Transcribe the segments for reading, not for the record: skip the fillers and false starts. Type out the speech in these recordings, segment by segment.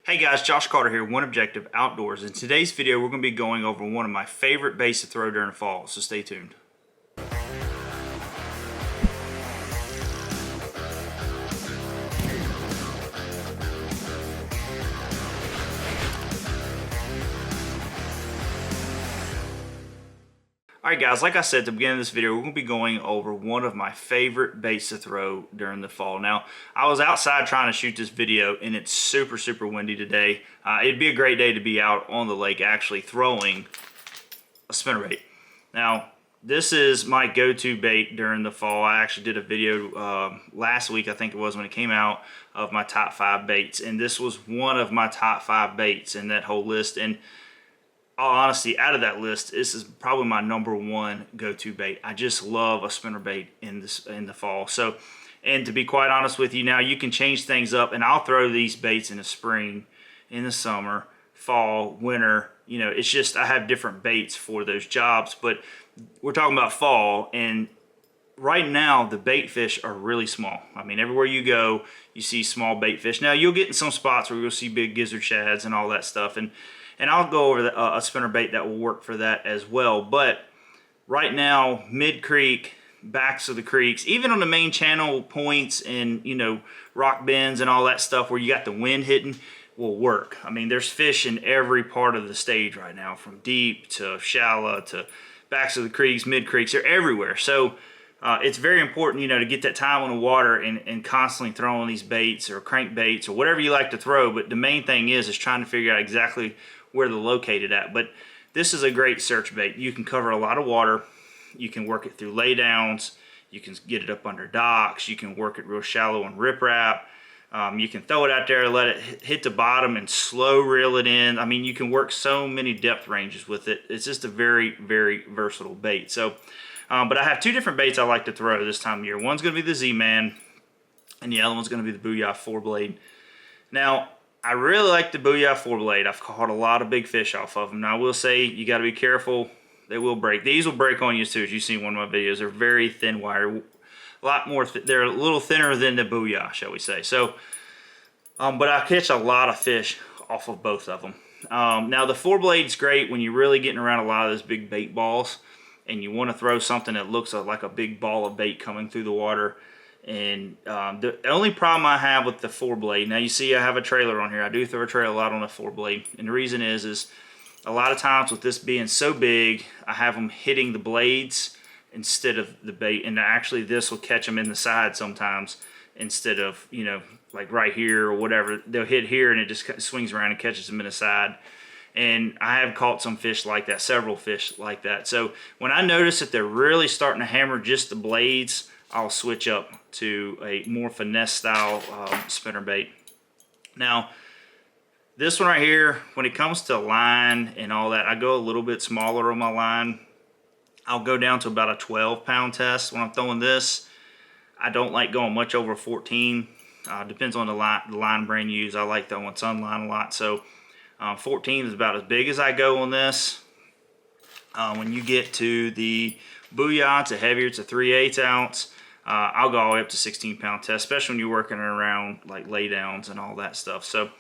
Hey guys, Josh Carter here, One Objective Outdoors. In today's video, we're going to be going over one of my favorite baits to throw during the fall, so stay tuned. Alright guys, like I said at the beginning of this video, we're going to be going over one of my favorite baits to throw during the fall. Now, I was outside trying to shoot this video and it's super windy today. It'd be a great day to be out on the lake actually throwing a spinnerbait. Now, this is my go-to bait during the fall. I actually did a video last week, I think it was, when it came out, of my top 5 baits. And this was one of my top 5 baits in that whole list. And all honesty, out of that list, this is probably my #1 go-to bait. I just love a spinnerbait in the fall. So, and to be quite honest with you, now you can change things up, and I'll throw these baits in the spring, in the summer, fall, winter. You know, it's just I have different baits for those jobs. But we're talking about fall, and right now the bait fish are really small. I mean, everywhere you go, you see small bait fish. Now you'll get in some spots where you'll see big gizzard shads and all that stuff, and I'll go over a spinnerbait that will work for that as well. But right now, mid-creek, backs of the creeks, even on the main channel points and, you know, rock bends and all that stuff where you got the wind hitting, will work. I mean, there's fish in every part of the stage right now, from deep to shallow to backs of the creeks, mid-creeks. They're everywhere. So it's very important, you know, to get that time on the water and constantly throwing these baits or crankbaits or whatever you like to throw. But the main thing is trying to figure out exactly where they're located at. But this is a great search bait. You can cover a lot of water. You can work it through laydowns. You can get it up under docks. You can work it real shallow and riprap. You can throw it out there, let it hit the bottom and slow reel it in. I mean, you can work so many depth ranges with it. It's just a very versatile bait. So, but I have 2 different baits I like to throw this time of year. One's going to be the Z-Man, and the other one's going to be the Booyah 4-blade. Now, I really like the Booyah 4-blade. I've caught a lot of big fish off of them. Now, I will say you got to be careful. They will break. These will break on you too, as you've seen in one of my videos. They're very thin wire. A lot more. They're a little thinner than the Booyah, shall we say. So, but I catch a lot of fish off of both of them. Now, the 4-blade's great when you're really getting around a lot of those big bait balls and you want to throw something that looks like a big ball of bait coming through the water. And the only problem I have with the 4-blade, now you see I have a trailer on here. I do throw a trailer a lot on a 4-blade. And the reason is a lot of times with this being so big, I have them hitting the blades instead of the bait. And actually this will catch them in the side sometimes instead of, you know, like right here or whatever. They'll hit here and it just swings around and catches them in the side. And I have caught some fish like that, several fish like that. So when I notice that they're really starting to hammer just the blades, I'll switch up to a more finesse style spinnerbait. Now, this one right here, when it comes to line and all that, I go a little bit smaller on my line. I'll go down to about a 12-pound test when I'm throwing this. I don't like going much over 14. Depends on the line brand you use. I like throwing Sunline a lot, so 14 is about as big as I go on this. When you get to the Booyah, it's a heavier, it's a 3/8 ounce. I'll go all the way up to 16-pound test, especially when you're working around like laydowns and all that stuff. So,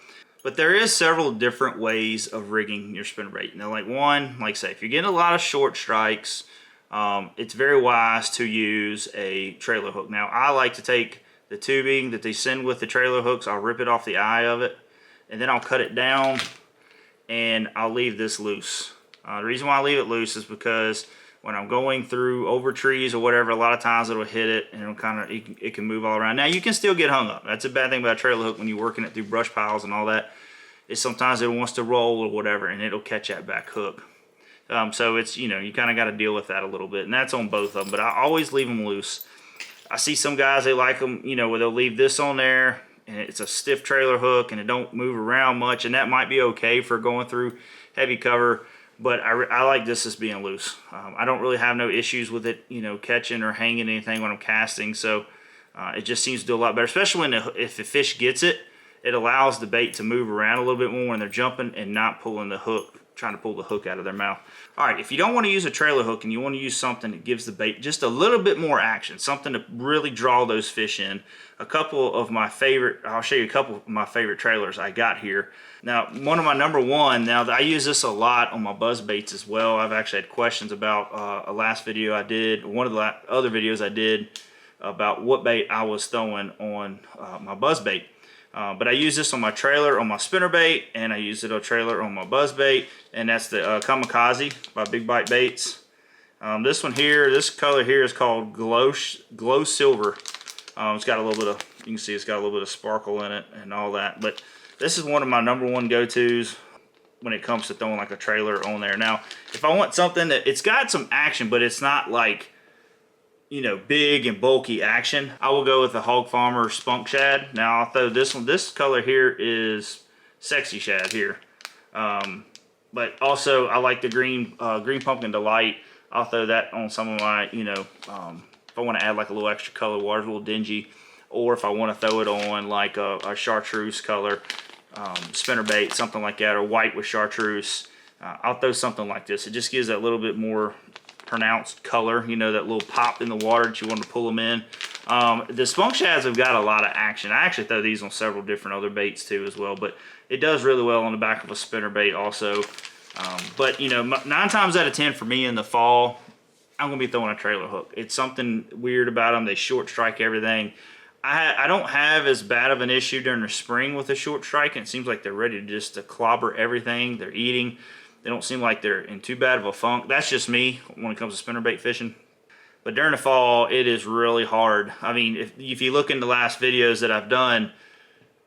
but there is several different ways of rigging your spinnerbait. Now, like say, if you're getting a lot of short strikes, it's very wise to use a trailer hook. Now, I like to take the tubing that they send with the trailer hooks, I'll rip it off the eye of it, and then I'll cut it down, and I'll leave this loose. The reason why I leave it loose is because when I'm going through over trees or whatever, a lot of times it'll hit it and it can move all around. Now, you can still get hung up. That's a bad thing about a trailer hook when you're working it through brush piles and all that, is sometimes it wants to roll or whatever and it'll catch that back hook. So it's, you know, you kind of got to deal with that a little bit, and that's on both of them, but I always leave them loose. I see some guys, they like them, you know, where they'll leave this on there and it's a stiff trailer hook and it don't move around much, and that might be okay for going through heavy cover. But I like this as being loose. I don't really have no issues with it, you know, catching or hanging anything when I'm casting. So it just seems to do a lot better, especially if the fish gets it. It allows the bait to move around a little bit more when they're jumping and not pulling the hook trying to pull the hook out of their mouth. All right, if you don't want to use a trailer hook and you want to use something that gives the bait just a little bit more action, something to really draw those fish in, a couple of my favorite, I'll show you a couple of my favorite trailers I got here. Now, one of my number one, now I use this a lot on my buzz baits as well. I've actually had questions about a last video I did, one of the other videos I did about what bait I was throwing on my buzz bait. But I use this on my trailer on my spinnerbait, and I use it on a trailer on my buzz bait, and that's the Kamikaze by Big Bite Baits. This one here, this color here is called Glow Silver. It's got a little bit of, you can see it's got a little bit of sparkle in it and all that. But this is one of my number one go-tos when it comes to throwing like a trailer on there. Now, if I want something that, it's got some action, but it's not like, you know, big and bulky action, I will go with the Hog Farmer Spunk Shad. Now I'll throw this one, this color here is Sexy Shad here. But also I like the green Pumpkin Delight. I'll throw that on some of my, you know, if I want to add like a little extra color, water's a little dingy, or if I want to throw it on like a chartreuse color, spinnerbait, something like that, or white with chartreuse, I'll throw something like this. It just gives that little bit more pronounced color, you know, that little pop in the water that you want to pull them in. The Spunk Shads have got a lot of action. I actually throw these on several different other baits too as well, but it does really well on the back of a spinnerbait also. But you know, 9 times out of 10 for me in the fall, I'm gonna be throwing a trailer hook. It's something weird about them. They short strike everything. I don't have as bad of an issue during the spring with the short strike, and it seems like they're ready to clobber everything they're eating. They don't seem like they're in too bad of a funk. That's just me when it comes to spinnerbait fishing. But during the fall, it is really hard. I mean, if you look into last videos that I've done,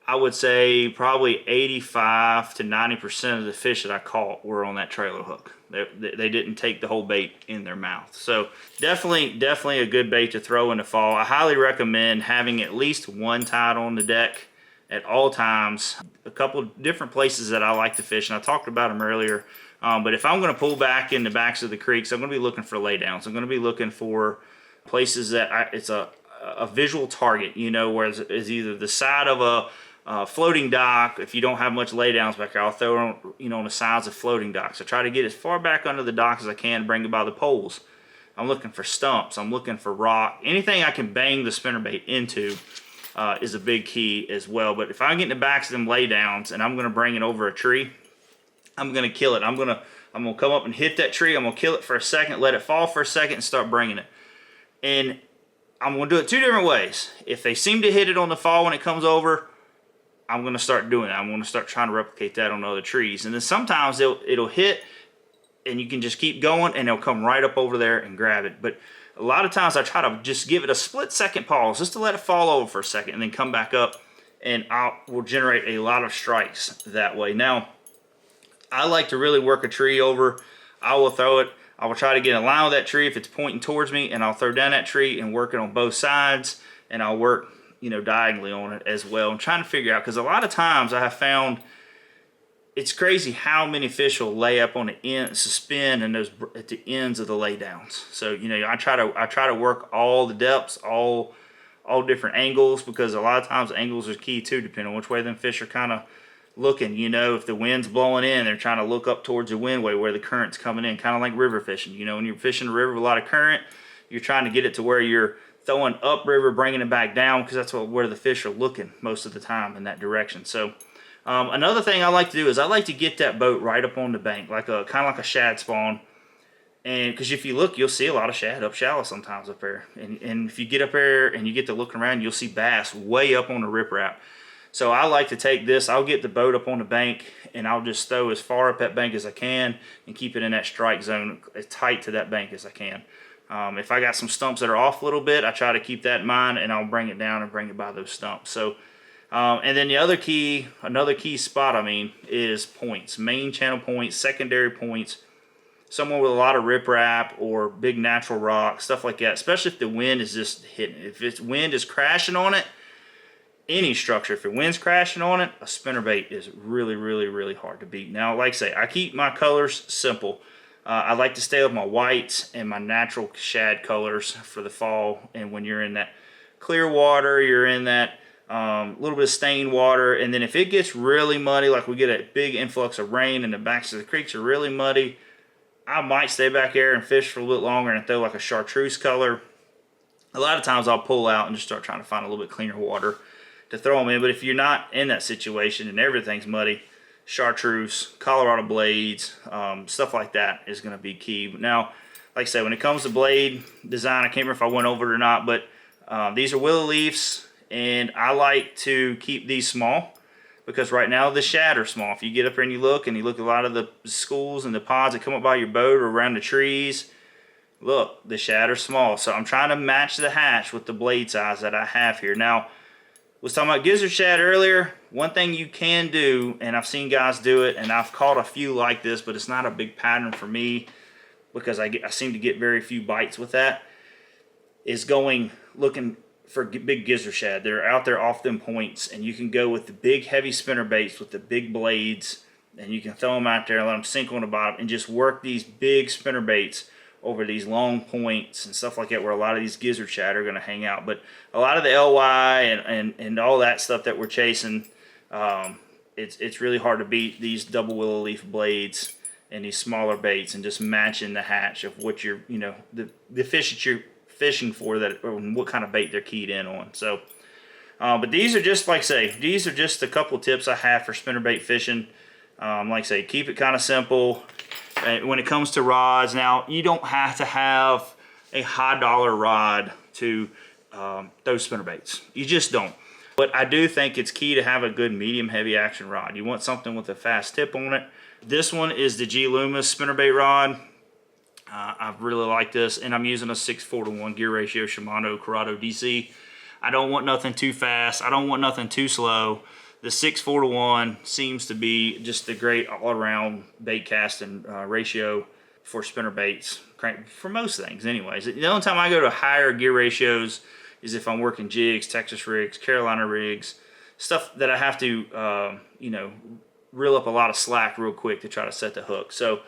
I would say probably 85 to 90% of the fish that I caught were on that trailer hook. They didn't take the whole bait in their mouth. So definitely a good bait to throw in the fall. I highly recommend having at least one tied on the deck at all times. A couple different places that I like to fish, and I talked about them earlier. But if I'm going to pull back in the backs of the creeks, I'm going to be looking for laydowns. I'm going to be looking for places that it's a visual target, you know, where it's either the side of a floating dock. If you don't have much laydowns back there, I'll throw it on, you know, on the sides of floating docks. I try to get as far back under the dock as I can, bring it by the poles. I'm looking for stumps. I'm looking for rock. Anything I can bang the spinnerbait into is a big key as well. But if I get in the backs of them laydowns and I'm going to bring it over a tree, I'm going to kill it. I'm going to come up and hit that tree. I'm going to kill it for a second, let it fall for a second, and start bringing it. And I'm going to do it 2 different ways. If they seem to hit it on the fall when it comes over, I'm going to start doing that. I'm going to start trying to replicate that on other trees. And then sometimes it'll hit, and you can just keep going, and they'll come right up over there and grab it. But a lot of times I try to just give it a split-second pause, just to let it fall over for a second, and then come back up, and will generate a lot of strikes that way. Now, I like to really work a tree over. I will throw it. I will try to get in line with that tree if it's pointing towards me, and I'll throw down that tree and work it on both sides, and I'll work, you know, diagonally on it as well. I'm trying to figure out, because a lot of times I have found it's crazy how many fish will lay up on the end, suspend and those at the ends of the laydowns. So, you know, I try to work all the depths, all different angles, because a lot of times angles are key too, depending on which way them fish are kind of looking. You know, if the wind's blowing in, they're trying to look up towards the windway where the current's coming in, kind of like river fishing. You know, when you're fishing a river with a lot of current, you're trying to get it to where you're throwing upriver, bringing it back down, because that's where the fish are looking most of the time, in that direction. So another thing I like to do is I like to get that boat right up on the bank, like kind of like a shad spawn. And because if you look, you'll see a lot of shad up shallow sometimes up there. And if you get up there and you get to looking around, you'll see bass way up on the riprap. So I like to take this, I'll get the boat up on the bank, and I'll just throw as far up that bank as I can and keep it in that strike zone as tight to that bank as I can. If I got some stumps that are off a little bit, I try to keep that in mind, and I'll bring it down and bring it by those stumps. So, and then another key spot, I mean, is points. Main channel points, secondary points, somewhere with a lot of riprap or big natural rock, stuff like that, especially if the wind is just hitting it. If wind is crashing on it, any structure, if the wind's crashing on it, a spinnerbait is really, really, really hard to beat. Now, like I say, I keep my colors simple. I like to stay with my whites and my natural shad colors for the fall. And when you're in that clear water, you're in that a little bit of stained water, and then if it gets really muddy, like we get a big influx of rain and the banks of the creeks are really muddy, I might stay back there and fish for a little longer and throw like a chartreuse color. A lot of times I'll pull out and just start trying to find a little bit cleaner water to throw them in. But if you're not in that situation and everything's muddy, chartreuse, Colorado blades, stuff like that is going to be key. Now, like I said, when it comes to blade design, I can't remember if I went over it or not, but these are willow leaves, and I like to keep these small because right now the shad are small. If you get up here and you look at a lot of the schools and the ponds that come up by your boat or around the trees, look, the shad are small. So I'm trying to match the hatch with the blade size that I have here. Now, I was talking about gizzard shad earlier. One thing you can do, and I've seen guys do it, and I've caught a few like this, but it's not a big pattern for me because I seem to get very few bites with that, is looking for big gizzard shad. They're out there off them points, and you can go with the big heavy spinner baits with the big blades, and you can throw them out there and let them sink on the bottom and just work these big spinner baits over these long points and stuff like that where a lot of these gizzard shad are going to hang out. But a lot of the LY and all that stuff that we're chasing, it's really hard to beat these double willow leaf blades and these smaller baits and just matching the hatch of what you're, the fish that you're fishing for, that or what kind of bait they're keyed in on. So, but these are just, like I say, these are just a couple tips I have for spinnerbait fishing. Like I say, keep it kind of simple. When it comes to rods, now you don't have to have a high dollar rod to throw spinnerbaits. You just don't. But I do think it's key to have a good medium heavy action rod. You want something with a fast tip on it. This one is the G Loomis spinnerbait rod. I really like this, and I'm using a 6:4 gear ratio Shimano Corrado DC. I don't want nothing too fast. I don't want nothing too slow. The 6:4 seems to be just a great all-around bait casting ratio for spinnerbaits, for most things anyways. The only time I go to higher gear ratios is if I'm working jigs, Texas rigs, Carolina rigs, stuff that I have to, reel up a lot of slack real quick to try to set the hook. So,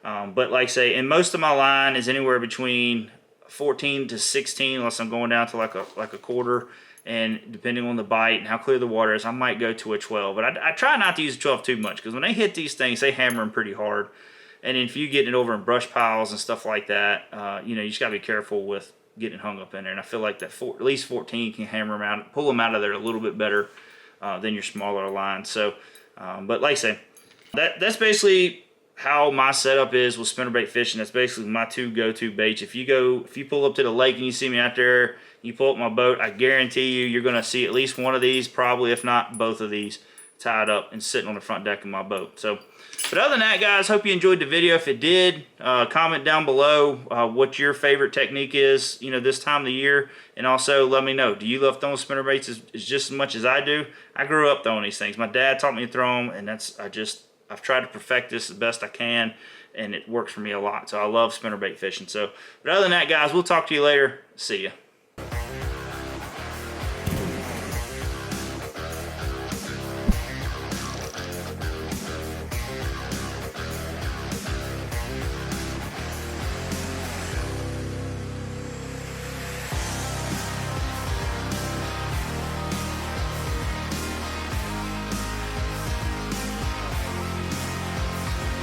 but like I say, and most of my line is anywhere between 14 to 16, unless I'm going down to like a quarter. And depending on the bite and how clear the water is, I might go to a 12. But I try not to use a 12 too much, because when they hit these things, they hammer them pretty hard. And if you get it over in brush piles and stuff like that, you just got to be careful with getting hung up in there. And I feel like that at least 14 can hammer them out, pull them out of there a little bit better than your smaller line. So, but like I say, that's basically how my setup is with spinnerbait fishing. That's basically my two go-to baits. If you pull up to the lake and you see me out there, you pull up my boat, I guarantee you're going to see at least one of these, probably if not both of these, tied up and sitting on the front deck of my boat. So, but other than that, guys, hope you enjoyed the video. If it did, comment down below what your favorite technique is, this time of the year, and also let me know, do you love throwing spinnerbaits as just as much as I do? I grew up throwing these things. My dad taught me to throw them, and I've tried to perfect this the best I can, and it works for me a lot. So I love spinnerbait fishing. So, but other than that, guys, we'll talk to you later. See ya.